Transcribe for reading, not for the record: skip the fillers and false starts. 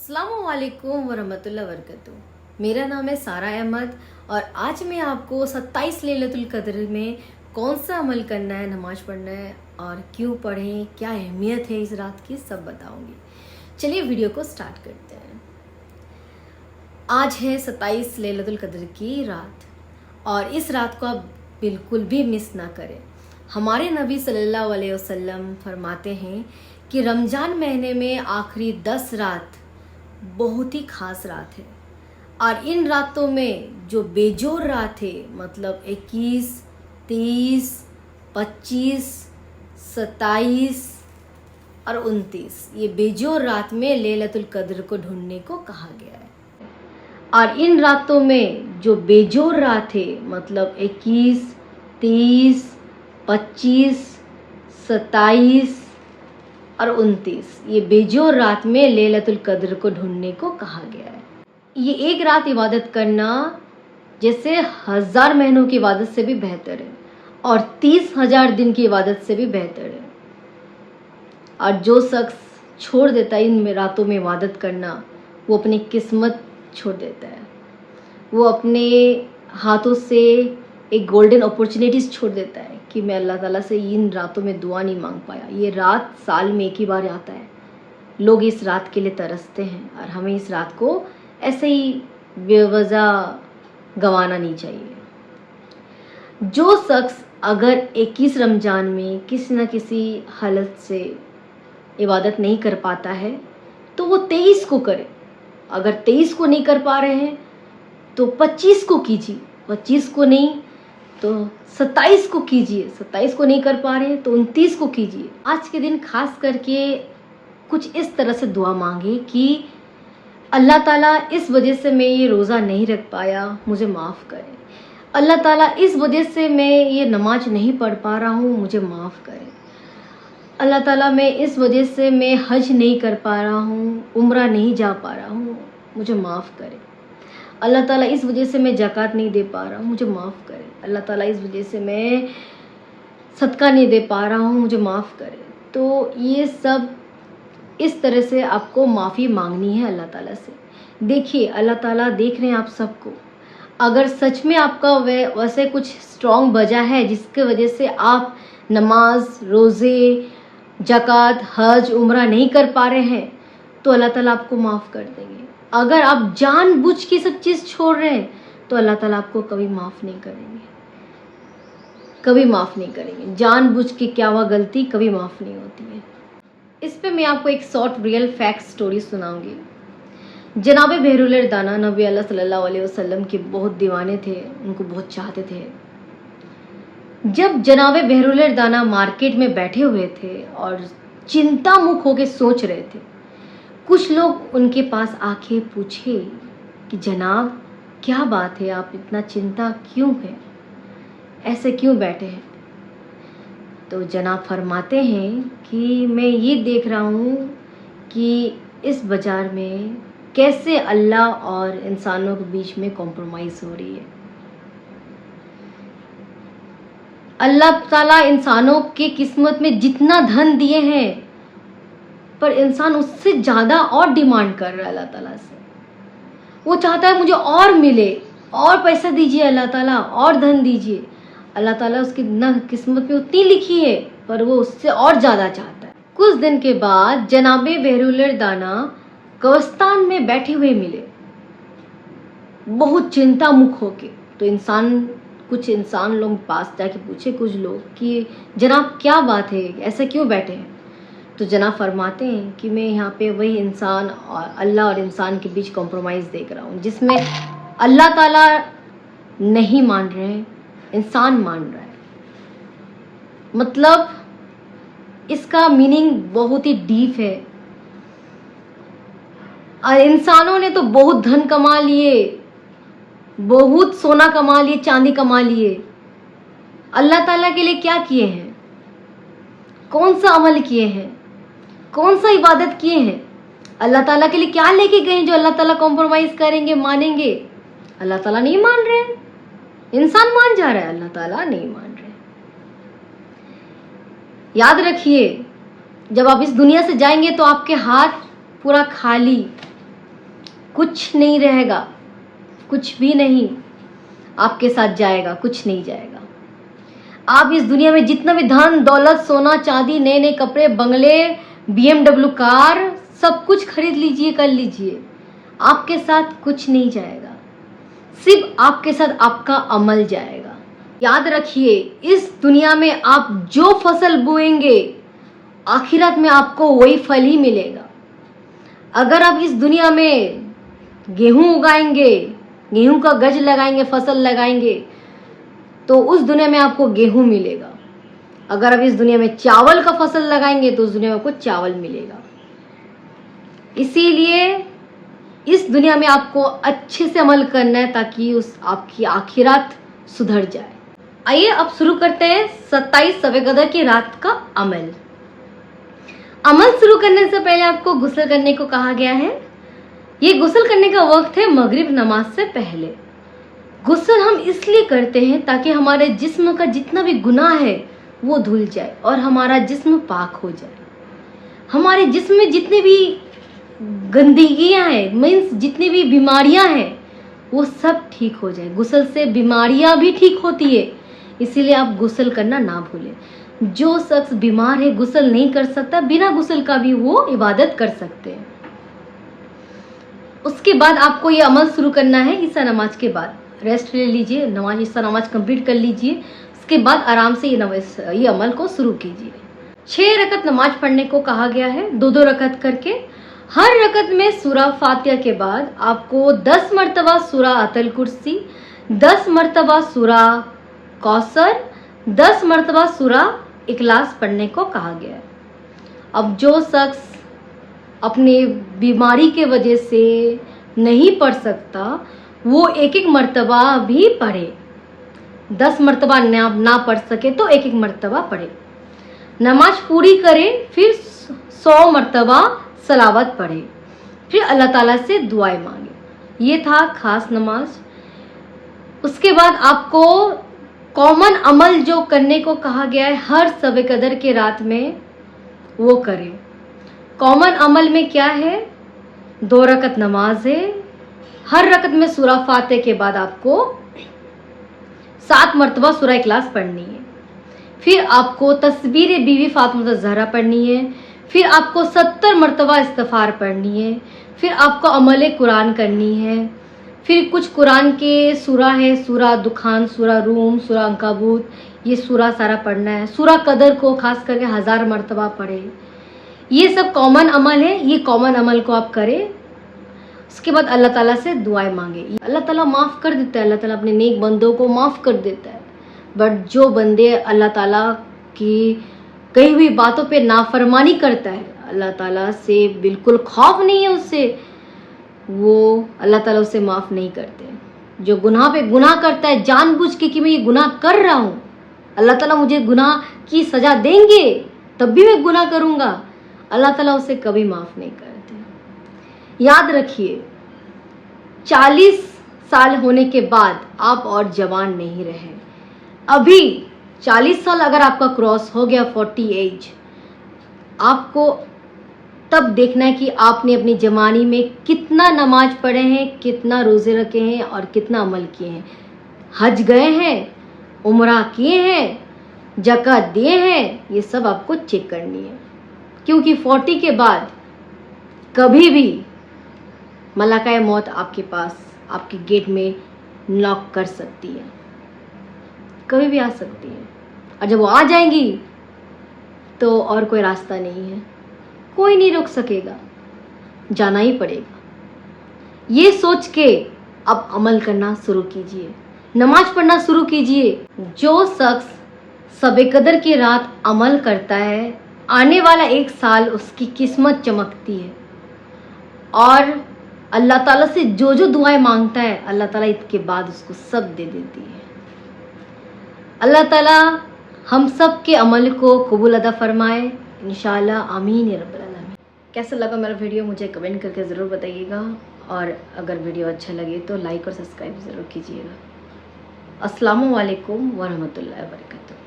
अस्सलामुअलैकुम वरहमतुल्लाहि वबरकातुहू। मेरा नाम है सारा अहमद और आज मैं आपको 27 लैलतुल कद्र में कौन सा अमल करना है, नमाज पढ़ना है और क्यों पढ़ें, क्या अहमियत है इस रात की, सब बताऊंगी। चलिए वीडियो को स्टार्ट करते हैं। आज है 27 लैलतुल कद्र की रात और इस रात को आप बिल्कुल भी मिस ना करें। हमारे नबी सल्लल्लाहु अलैहि वसल्लम फरमाते हैं कि रमज़ान महीने में आखिरी 10 रात बहुत ही खास रात है और इन रातों में जो बेजोर रात है, मतलब 21, 23, 25, 27 और 29, ये बेजोर रात में लैलतुल कद्र को ढूंढने को कहा गया है। और इन रातों में जो बेजोर रात है, मतलब 21, 23, 25, 27 और 29, ये बेजोर रात में लैलतुल कद्र को ढूंढने को कहा गया है। ये एक रात इबादत करना जैसे 1000 महीनों की इबादत से भी बेहतर है और 30,000 दिन की इबादत से भी बेहतर है। और जो शख्स छोड़ देता है इन रातों में इबादत करना, वो अपनी किस्मत छोड़ देता है, वो अपने हाथों से एक गोल्डन अपॉर्चुनिटीज़ छोड़ देता है कि मैं अल्लाह ताला से इन रातों में दुआ नहीं मांग पाया। ये रात साल में एक ही बार आता है, लोग इस रात के लिए तरसते हैं और हमें इस रात को ऐसे ही बेवजह गंवाना नहीं चाहिए। जो शख्स अगर 21 रमज़ान में किसी न किसी हालत से इबादत नहीं कर पाता है तो वो 23 को करे। अगर 23 को नहीं कर पा रहे हैं तो 25 को कीजिए, 25 को नहीं तो 27 को कीजिए, 27 को नहीं कर पा रहे हैं तो 29 को कीजिए। आज के दिन खास करके कुछ इस तरह से दुआ मांगे कि अल्लाह ताला इस वजह से मैं ये रोज़ा नहीं रख पाया, मुझे माफ़ करें। अल्लाह ताला इस वजह से मैं ये नमाज नहीं पढ़ पा रहा हूँ, मुझे माफ़ करें। अल्लाह ताला मैं इस वजह से मैं हज नहीं कर पा रहा हूँ, उम्रा नहीं जा पा रहा हूँ, मुझे माफ़ करें। अल्लाह ताला इस वजह से मैं ज़कात नहीं दे पा रहा हूँ, मुझे माफ़ करें। अल्लाह ताला इस वजह से मैं सदका नहीं दे पा रहा हूँ, मुझे माफ़ करें। तो ये सब इस तरह से आपको माफ़ी मांगनी है अल्लाह ताला से। देखिए अल्लाह ताला देख रहे हैं आप सबको। अगर सच में आपका वैसे कुछ स्ट्रॉन्ग वजह है जिसके वजह से आप नमाज, रोज़े, ज़कात, हज, उम्रा नहीं कर पा रहे हैं तो अल्लाह ताला आपको माफ़ कर देंगे। अगर आप जानबूझ के सब चीज़ छोड़ रहे हैं तो अल्लाह ताला आपको कभी माफ़ नहीं करेंगे, कभी माफ़ नहीं करेंगे। जानबूझ के क्या हुआ गलती कभी माफ़ नहीं होती है। इस पे मैं आपको एक शॉर्ट रियल फैक्ट स्टोरी सुनाऊंगी। जनाब बहरुल दाना नबी अल्लाह सल्लल्लाहु अलैहि वसल्लम के बहुत दीवाने थे, उनको बहुत चाहते थे। जब जनाब बहरुल दाना मार्केट में बैठे हुए थे और चिंतामुख होकर सोच रहे थे, कुछ लोग उनके पास आके पूछे कि जनाब क्या बात है, आप इतना चिंता क्यों है, ऐसे क्यों बैठे हैं? तो जनाब फरमाते हैं कि मैं ये देख रहा हूँ कि इस बाज़ार में कैसे अल्लाह और इंसानों के बीच में कॉम्प्रोमाइज़ हो रही है। अल्लाह ताला इंसानों के किस्मत में जितना धन दिए हैं पर इंसान उससे ज़्यादा और डिमांड कर रहा है अल्लाह ताला से। वो चाहता है मुझे और मिले, और पैसा दीजिए अल्लाह ताला, और धन दीजिए। अल्लाह ताला उसकी न किस्मत में उतनी लिखी है पर वो उससे और ज़्यादा चाहता है। कुछ दिन के बाद जनाबे बहरुल दाना कब्रिस्तान में बैठे हुए मिले, बहुत चिंतामुख होके। तो कुछ इंसान लोग पास जाके पूछे कुछ लोग कि जनाब क्या बात है, ऐसा क्यों बैठे हैं? तो जनाब फरमाते हैं कि मैं यहाँ पे वही इंसान और अल्लाह और इंसान के बीच कॉम्प्रोमाइज़ देख रहा हूँ जिसमें अल्लाह ताला नहीं मान रहे हैं, इंसान मान रहा है। मतलब इसका मीनिंग बहुत ही डीप है। और इंसानों ने तो बहुत धन कमा लिए, बहुत सोना कमा लिए, चांदी कमा लिए। अल्लाह ताला के लिए क्या किए हैं? कौन सा अमल किए हैं? कौन सा इबादत किए हैं? अल्लाह ताला के लिए क्या लेके गए जो अल्लाह ताला कॉम्प्रोमाइज़ करेंगे, मानेंगे? अल्लाह ताला नहीं मान रहे हैं, इंसान मान जा रहा है, अल्लाह ताला नहीं मान रहे। याद रखिए, जब आप इस दुनिया से जाएंगे तो आपके हाथ पूरा खाली, कुछ नहीं रहेगा, कुछ भी नहीं आपके साथ जाएगा, कुछ नहीं जाएगा। आप इस दुनिया में जितना भी धन दौलत सोना चांदी नए नए कपड़े बंगले BMW कार सब कुछ खरीद लीजिए, कर लीजिए, आपके साथ कुछ नहीं जाएगा। सिर्फ आपके साथ आपका अमल जाएगा। याद रखिए, इस दुनिया में आप जो फसल बोएंगे आखिरत में आपको वही फल ही मिलेगा। अगर आप इस दुनिया में गेहूं उगाएंगे, गेहूं का गज लगाएंगे, फसल लगाएंगे, तो उस दुनिया में आपको गेहूं मिलेगा। अगर आप इस दुनिया में चावल का फसल लगाएंगे तो उस दुनिया में आपको चावल मिलेगा। इसीलिए इस दुनिया में आपको अच्छे से अमल करना है ताकि उस आपकी आखिरत सुधर जाए। आइए अब शुरू करते हैं 27 शब कदर की रात का अमल। अमल शुरू करने से पहले आपको गुस्ल करने को कहा गया है। ये गुस्ल करने का वक्त है मगरिब नमाज से पहले। गुस्ल हम इसलिए करते हैं ताकि हमारे जिस्म का जितना भी गुनाह है वो धुल जाए और हमारा जिस्म पाक हो जाए। हमारे जिस्म में जितनी भी गंदगियां हैं, मीन्स जितनी भी बीमारियां हैं, वो सब ठीक हो जाए। गुस्ल से बीमारियां भी ठीक होती है, इसीलिए आप गुस्ल करना ना भूलें। जो शख्स बीमार है गुस्ल नहीं कर सकता, बिना गुस्ल का भी वो इबादत कर सकते हैं। उसके बाद आपको ये अमल शुरू करना है। ईसा नमाज के बाद रेस्ट ले लीजिए, नमाज ईसा नमाज कंप्लीट कर लीजिए। उसके बाद आराम से ये अमल को शुरू कीजिए। 6 रकत नमाज पढ़ने को कहा गया है, 2-2 रकत करके। हर रकत में सूरा फातिहा के बाद आपको 10 मरतबा सूरा अतल कुर्सी, 10 मरतबा सूरा कौसर, 10 मरतबा सूरा इखलास पढ़ने को कहा गया है। अब जो शख्स अपनी बीमारी के वजह से नहीं पढ़ सकता वो 1-1 मरतबा भी पढ़े। 10 मरतबा ना पढ़ सके तो 1-1 मरतबा पढ़े। नमाज पूरी करे, फिर 100 मरतबा सलावत पढ़े, फिर अल्लाह ताला से दुआएं मांगे। ये था खास नमाज। उसके बाद आपको कॉमन अमल जो करने को कहा गया है हर शब कदर के रात में, वो करें। कॉमन अमल में क्या है? 2 रकत नमाज है। हर रकत में सूरा फातिहा के बाद आपको 7 मरतबा सूरा इखलास पढ़नी है। फिर आपको तस्बीर बीवी फातिमा ज़हरा पढ़नी है। फिर आपको 70 मरतबा इस्तिग़फ़ार पढ़नी है। फिर आपको अमल कुरान करनी है। फिर कुछ कुरान के सूरा है, सूरा दुखान, सूरा रूम, सूरा अंकाबूत, ये सूरा सारा पढ़ना है। सूरा कदर को खास करके 1000 मरतबा पढ़े। ये सब कॉमन अमल है, ये कॉमन अमल को आप करें। उसके बाद अल्लाह ताला से दुआएं मांगे। अल्लाह ताला माफ़ कर देता है, अल्लाह ताला अपने नेक बंदों को माफ़ कर देता है। बट जो बंदे अल्लाह ताला की कही हुई बातों पे नाफरमानी करता है, अल्लाह ताला से बिल्कुल खौफ नहीं है उससे, वो अल्लाह ताला उसे माफ़ नहीं करते। जो गुनाह पे गुनाह करता है जानबूझ के कि मैं ये गुनाह कर रहा हूँ, अल्लाह ताला मुझे गुनाह की सज़ा देंगे तब भी मैं गुनाह करूँगा, अल्लाह ताला उसे कभी माफ़ नहीं करते। याद रखिए, 40 साल होने के बाद आप और जवान नहीं रहे। अभी 40 साल अगर आपका क्रॉस हो गया, 40 एज, आपको तब देखना है कि आपने अपनी जवानी में कितना नमाज पढ़े हैं, कितना रोज़े रखे हैं और कितना अमल किए हैं। हज गए हैं, उम्रा किए हैं, ज़कात दिए हैं, ये सब आपको चेक करनी है। क्योंकि 40 के बाद कभी भी मलाकाए मौत आपके पास, आपके गेट में नॉक कर सकती है, कभी भी आ सकती है। और जब वो आ जाएंगी तो और कोई रास्ता नहीं है, कोई नहीं रोक सकेगा, जाना ही पड़ेगा। ये सोच के अब अमल करना शुरू कीजिए, नमाज पढ़ना शुरू कीजिए। जो शख्स शब कदर की रात अमल करता है, आने वाला 1 साल उसकी किस्मत चमकती है और अल्लाह ताला से जो जो दुआएं मांगता है अल्लाह ताला इसके बाद उसको सब दे देती है। अल्लाह ताला हम सब के अमल को कबूल अदा फरमाए, इंशाअल्लाह, आमीन या रब्बल आलमीन। कैसा लगा मेरा वीडियो मुझे कमेंट करके ज़रूर बताइएगा, और अगर वीडियो अच्छा लगे तो लाइक और सब्सक्राइब ज़रूर कीजिएगा। अस्सलामु अलैकुम वरहमतुल्लाहि वबरकातुहू।